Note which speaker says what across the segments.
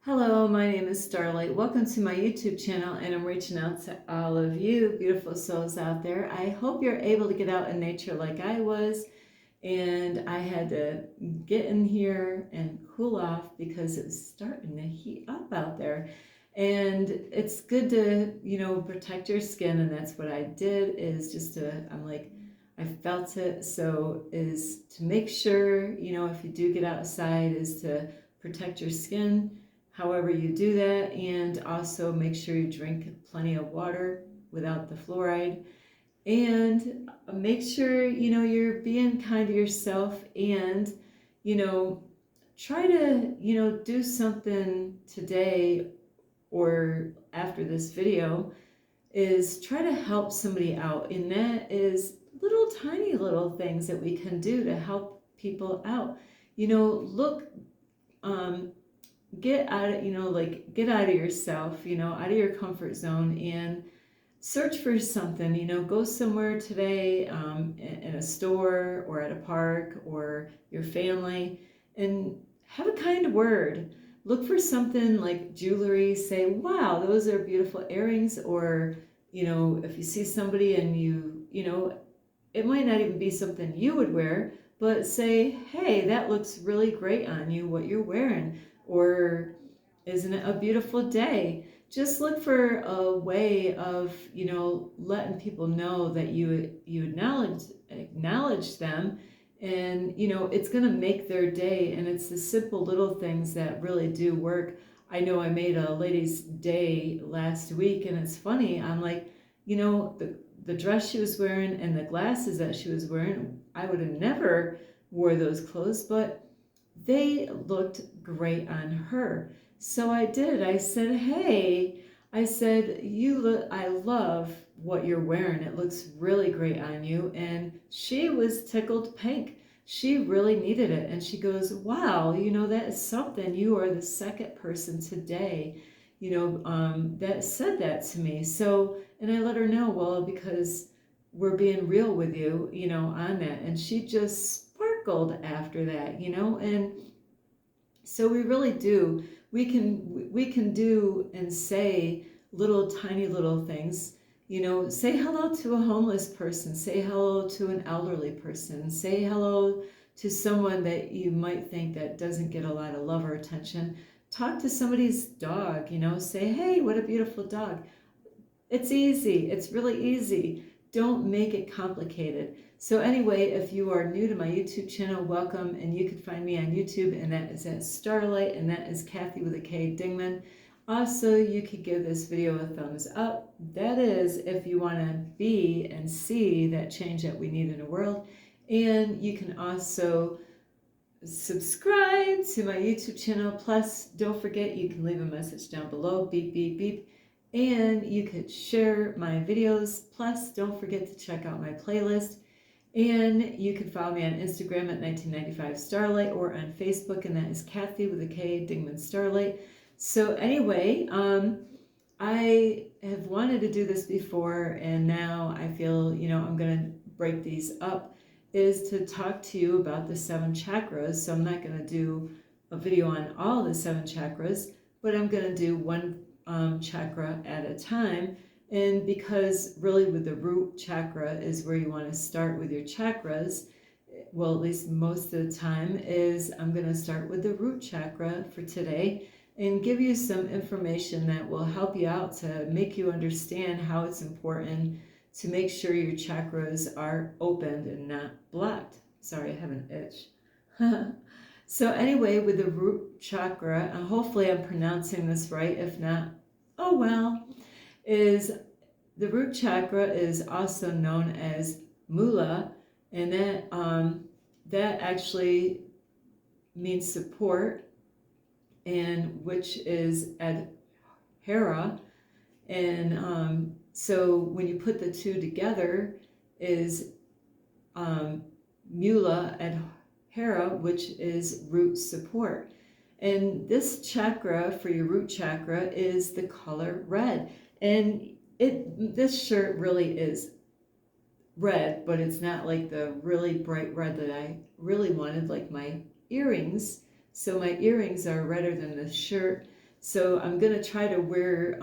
Speaker 1: Hello, my name is Starlight. Welcome to my YouTube channel, and I'm reaching out to all of you beautiful souls out there. I hope you're able to get out in nature like I was, and I had to get in here and cool off because it was starting to heat up out there. And it's good to, protect your skin, and that's what I did is just I'm like, I felt it. So is to make sure, if you do get outside, is to protect your skin however you do that, and also make sure you drink plenty of water without the fluoride, and make sure you're being kind to yourself, and try to do something today or after this video is try to help somebody out, and that is little tiny little things that we can do to help people out. Look, get out of get out of yourself, out of your comfort zone, and search for something. Go somewhere today, in a store or at a park or your family, and have a kind word. Look for something like jewelry. Say, wow, those are beautiful earrings. Or if you see somebody and it might not even be something you would wear, but say, hey, that looks really great on you, what you're wearing. Or isn't it a beautiful day? Just look for a way of, letting people know that you acknowledge them, and it's going to make their day. And it's the simple little things that really do work. I know I made a lady's day last week, and it's funny. I'm like, the dress she was wearing and the glasses that she was wearing, I would have never wore those clothes, but they looked great on her. So I did. I said, hey, I said, I love what you're wearing. It looks really great on you. And she was tickled pink. She really needed it. And she goes, wow, that is something. You are the second person today, that said that to me. So, and I let her know, well, because we're being real with you, on that. And she just sparkled after that, and so we really do. We can do and say little tiny little things. Say hello to a homeless person. Say hello to an elderly person. Say hello to someone that you might think that doesn't get a lot of love or attention. Talk to somebody's dog. Say, hey, what a beautiful dog. It's easy. It's really easy. Don't make it complicated. So anyway, if you are new to my YouTube channel, welcome, and you can find me on YouTube, and that is at Starlight, and that is Kathy with a K Dingman. Also, you could give this video a thumbs up. That is if you want to be and see that change that we need in the world. And you can also subscribe to my YouTube channel. Plus, don't forget, you can leave a message down below, beep, beep, beep. And you could share my videos. Plus, don't forget to check out my playlist. And you can follow me on Instagram at 1995 Starlight, or on Facebook, and that is Kathy with a K Dingman Starlight. So anyway, I have wanted to do this before, and now I feel, I'm going to break these up, is to talk to you about the 7 chakras. So I'm not going to do a video on all the 7 chakras, but I'm going to do one chakra at a time. And because really with the root chakra is where you want to start with your chakras, well, at least most of the time, is I'm going to start with the root chakra for today and give you some information that will help you out to make you understand how it's important to make sure your chakras are opened and not blocked. Sorry, I have an itch. So anyway, with the root chakra, and hopefully I'm pronouncing this right. If not, oh well, is the root chakra is also known as mula, and that actually means support, and which is at Hera. And so when you put the two together is mula at Hera, which is root support. And this chakra for your root chakra is the color red. And this shirt really is red, but it's not like the really bright red that I really wanted, like my earrings. So my earrings are redder than the shirt. So I'm going to try to wear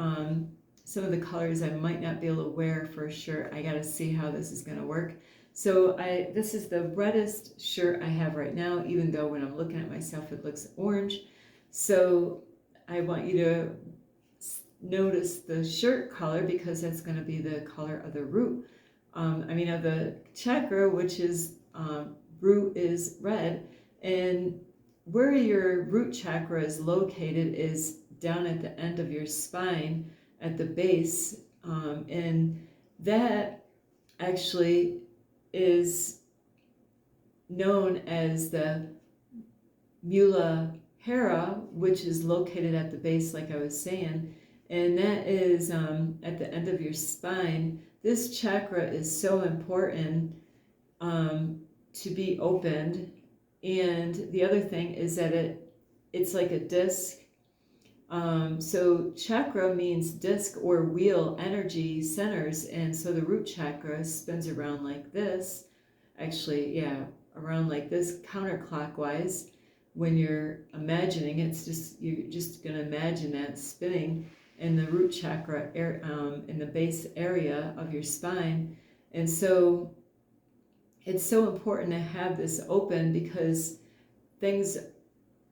Speaker 1: some of the colors I might not be able to wear for a shirt. I got to see how this is going to work. So this is the reddest shirt I have right now, even though when I'm looking at myself it looks orange. So I want you to notice the shirt color, because that's going to be the color of the root. Of the chakra, which is root is red. And where your root chakra is located is down at the end of your spine at the base. And that actually is known as the Muladhara, which is located at the base, like I was saying, and that is at the end of your spine. This chakra is so important to be opened. And the other thing is that it's like a disc. So chakra means disc or wheel, energy centers, and so the root chakra spins around like this. Actually, yeah, around like this counterclockwise. When you're imagining, you're just going to imagine that spinning in the root chakra in the base area of your spine. And so it's so important to have this open, because things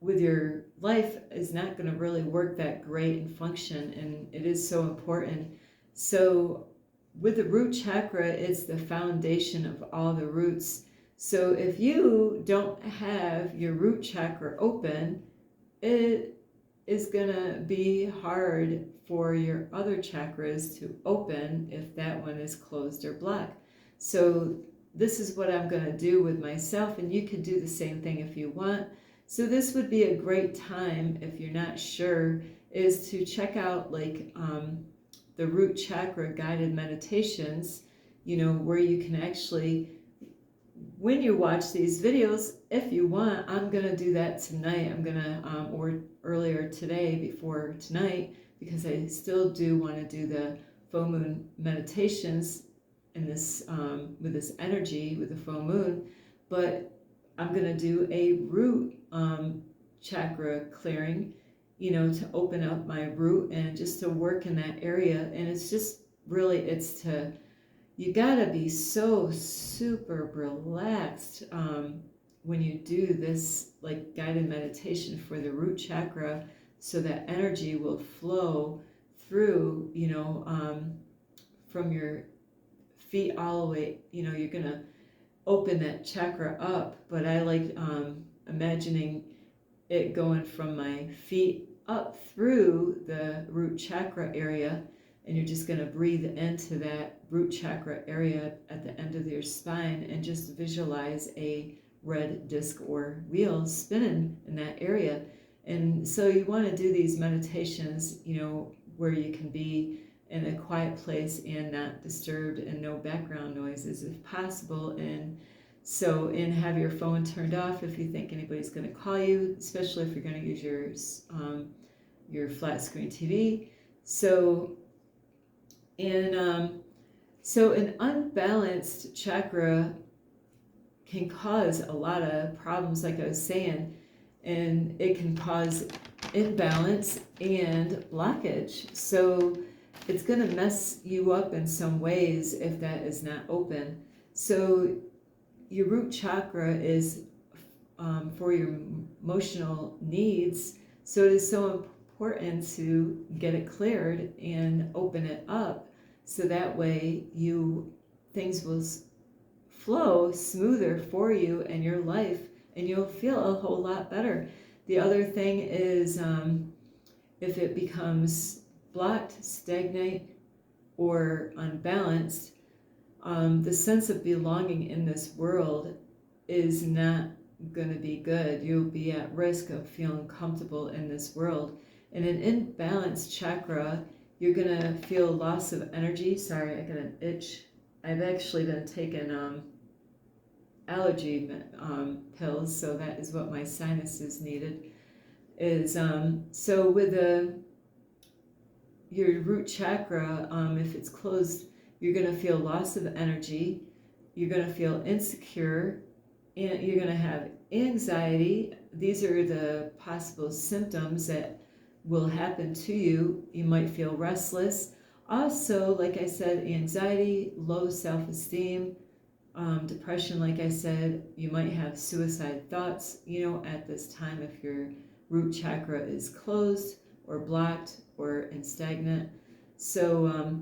Speaker 1: with your life is not going to really work that great and function, and it is so important. So with the root chakra, it's the foundation of all the roots. So if you don't have your root chakra open, it is going to be hard for your other chakras to open if that one is closed or blocked. So this is what I'm going to do with myself, and you can do the same thing if you want. So this would be a great time, if you're not sure, is to check out like the root chakra guided meditations, where you can actually, when you watch these videos, if you want, I'm going to do that tonight. I'm going to, or earlier today before tonight, because I still do want to do the full moon meditations in this, with this energy, with the full moon. But I'm going to do a root chakra clearing, to open up my root and just to work in that area. And it's just really, you gotta be so super relaxed when you do this like guided meditation for the root chakra, so that energy will flow through, from your feet all the way, you're gonna open that chakra up. But I like imagining it going from my feet up through the root chakra area, and you're just going to breathe into that root chakra area at the end of your spine, and just visualize a red disc or wheel spinning in that area. And so you want to do these meditations, where you can be in a quiet place and not disturbed, and no background noises if possible. And have your phone turned off if you think anybody's going to call you, especially if you're going to use your flat screen TV. So an unbalanced chakra can cause a lot of problems, like I was saying, and it can cause imbalance and blockage. So it's going to mess you up in some ways if that is not open. So your root chakra is for your emotional needs. So it is so important to get it cleared and open it up, so that way things will flow smoother for you and your life, and you'll feel a whole lot better. The other thing is if it becomes blocked, stagnant, or unbalanced, the sense of belonging in this world is not going to be good. You'll be at risk of feeling comfortable in this world. In an imbalanced chakra, you're going to feel loss of energy. Sorry, I got an itch. I've actually been taking allergy pills, so that is what my sinuses needed. So with your root chakra, if it's closed, you're going to feel loss of energy, you're going to feel insecure, and you're going to have anxiety. These are the possible symptoms that will happen to you. You might feel restless. Also, like I said, anxiety, low self-esteem, depression, like I said, you might have suicide thoughts, at this time if your root chakra is closed or blocked or in stagnant. So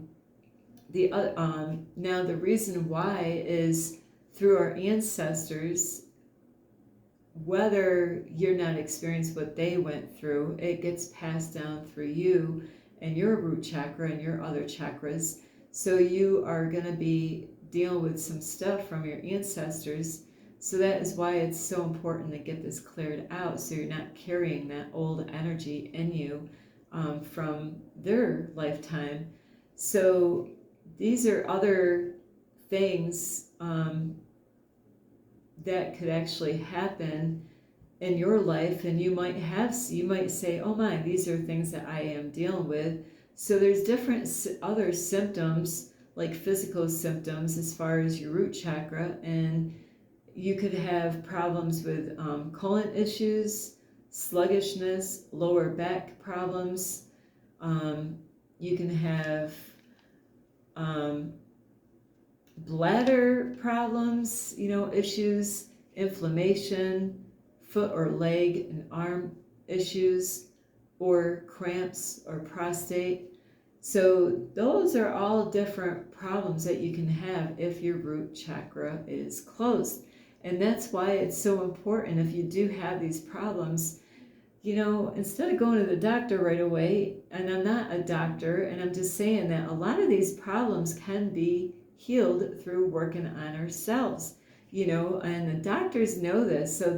Speaker 1: now the reason why is through our ancestors, whether you're not experiencing what they went through, it gets passed down through you and your root chakra and your other chakras. So you are going to be dealing with some stuff from your ancestors. So that is why it's so important to get this cleared out, so you're not carrying that old energy in you from their lifetime. So these are other things that could actually happen in your life, and you might say, oh my, these are things that I am dealing with. So there's different other symptoms, like physical symptoms as far as your root chakra, and you could have problems with colon issues, sluggishness, lower back problems. You can have bladder problems, issues, inflammation, foot or leg and arm issues, or cramps or prostate. So those are all different problems that you can have if your root chakra is closed. And that's why it's so important, if you do have these problems, instead of going to the doctor right away, and I'm not a doctor, and I'm just saying that a lot of these problems can be healed through working on ourselves, and the doctors know this, so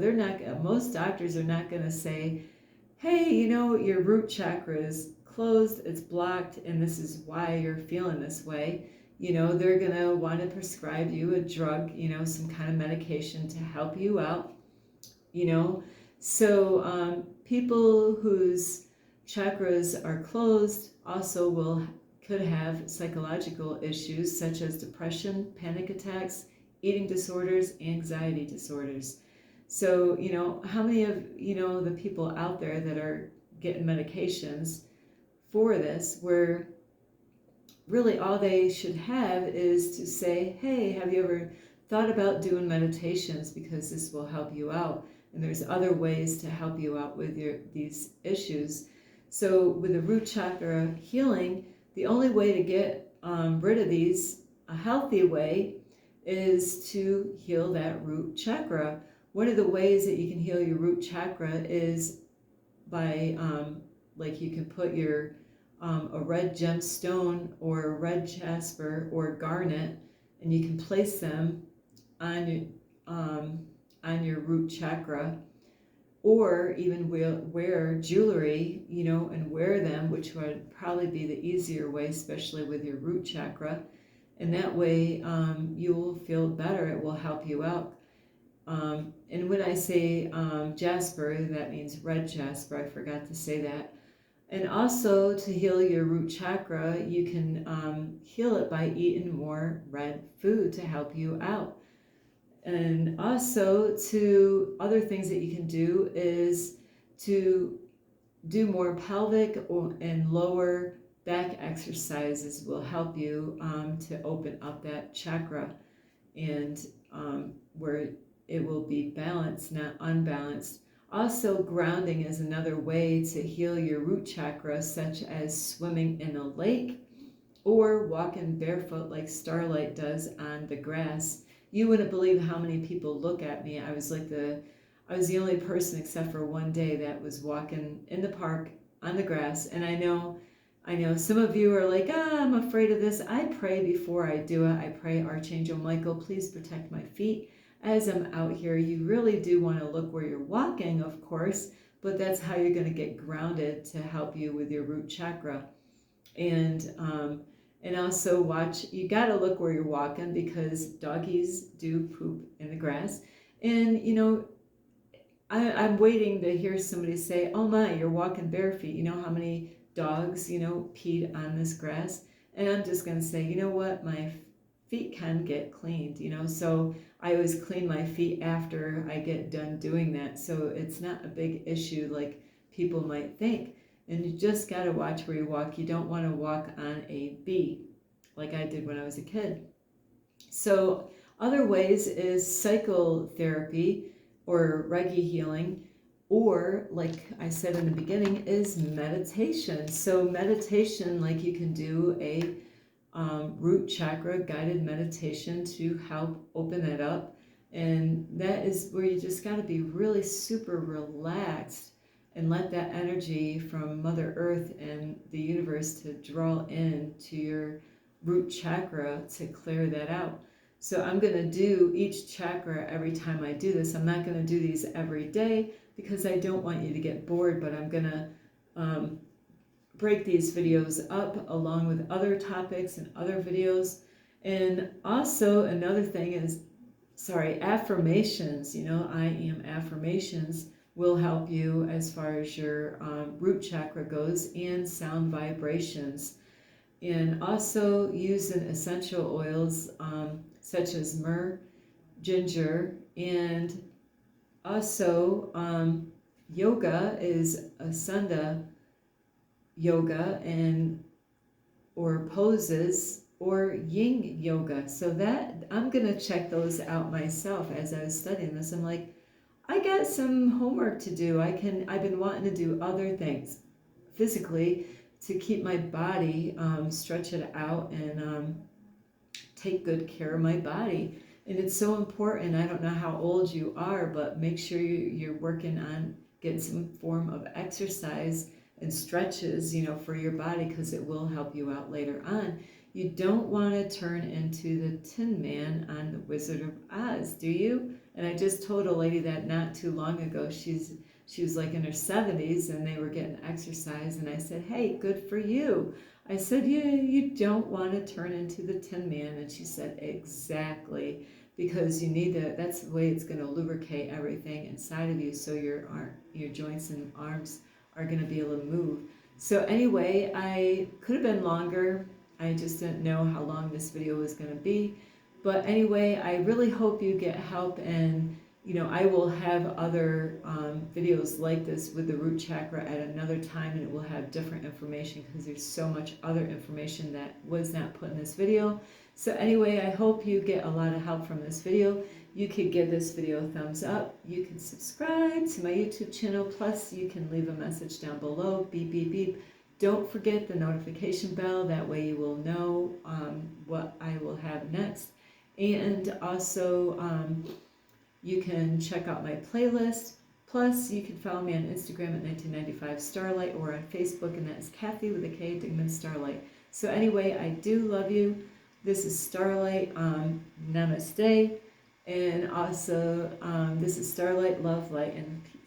Speaker 1: most doctors are not going to say, hey, your root chakra is closed, it's blocked, and this is why you're feeling this way. They're going to want to prescribe you a drug, some kind of medication to help you out, So people whose chakras are closed also could have psychological issues such as depression, panic attacks, eating disorders, anxiety disorders. So, how many of, the people out there that are getting medications for this, where really all they should have is to say, hey, have you ever thought about doing meditations, because this will help you out. And there's other ways to help you out with these issues. So with the root chakra healing, the only way to get rid of these, a healthy way, is to heal that root chakra. One of the ways that you can heal your root chakra is by, like you can put a red gemstone or a red jasper or garnet, and you can place them on your root chakra, or even wear jewelry, and wear them, which would probably be the easier way, especially with your root chakra. And that way you will feel better. It will help you out. And when I say jasper, that means red jasper. I forgot to say that. And also, to heal your root chakra, you can heal it by eating more red food to help you out. And also, other things that you can do is to do more pelvic and lower back exercises will help you to open up that chakra, and where it will be balanced, not unbalanced. Also, grounding is another way to heal your root chakra, such as swimming in a lake or walking barefoot like Starlight does on the grass. You wouldn't believe how many people look at me. I was the only person, except for one day, that was walking in the park on the grass. And I know some of you are like, I'm afraid of this. I pray before I do it. I pray, Archangel Michael, please protect my feet as I'm out here. You really do want to look where you're walking, of course, but that's how you're going to get grounded to help you with your root chakra. And also you got to look where you're walking, because doggies do poop in the grass. And, I'm waiting to hear somebody say, oh my, you're walking bare feet. You know how many dogs, peed on this grass? And I'm just going to say, you know what, my feet can get cleaned, so I always clean my feet after I get done doing that. So it's not a big issue like people might think. And you just got to watch where you walk. You don't want to walk on a bee like I did when I was a kid. So other ways is psychotherapy or Reiki healing, or like I said in the beginning, is meditation. So meditation, like you can do a root chakra guided meditation to help open it up. And that is where you just got to be really super relaxed and let that energy from Mother Earth and the universe to draw in to your root chakra to clear that out. So I'm going to do each chakra every time I do this. I'm not going to do these every day because I don't want you to get bored, but I'm going to break these videos up along with other topics and other videos. And also another thing is, affirmations. I am affirmations will help you as far as your root chakra goes, and sound vibrations. And also using essential oils such as myrrh, ginger, and also yoga is asana yoga and or poses or yin yoga. So that I'm gonna check those out myself as I was studying this. I'm like, I got some homework to do. I've been wanting to do other things physically to keep my body, stretch it out, and take good care of my body. And it's so important. I don't know how old you are, but make sure you're working on getting some form of exercise and stretches, for your body, because it will help you out later on. You don't want to turn into the Tin Man on the Wizard of Oz, do you? And I just told a lady that not too long ago. She was like in her 70s and they were getting exercise, and I said, hey, good for you. I said, you don't want to turn into the Tin Man. And she said, exactly, because you need to, that's the way it's going to lubricate everything inside of you, so your joints and arms are going to be able to move. So anyway, I could have been longer. I just didn't know how long this video was going to be. But anyway, I really hope you get help, and I will have other videos like this with the root chakra at another time, and it will have different information because there's so much other information that was not put in this video. So anyway, I hope you get a lot of help from this video. You could give this video a thumbs up. You can subscribe to my YouTube channel. Plus, you can leave a message down below. Beep, beep, beep. Don't forget the notification bell. That way you will know what I will have next. And also, you can check out my playlist. Plus, you can follow me on Instagram at 1995 Starlight, or on Facebook, and that's Kathy with a K, Digman Starlight. So anyway, I do love you. This is Starlight. Namaste. And also, this is Starlight, love, light, and peace.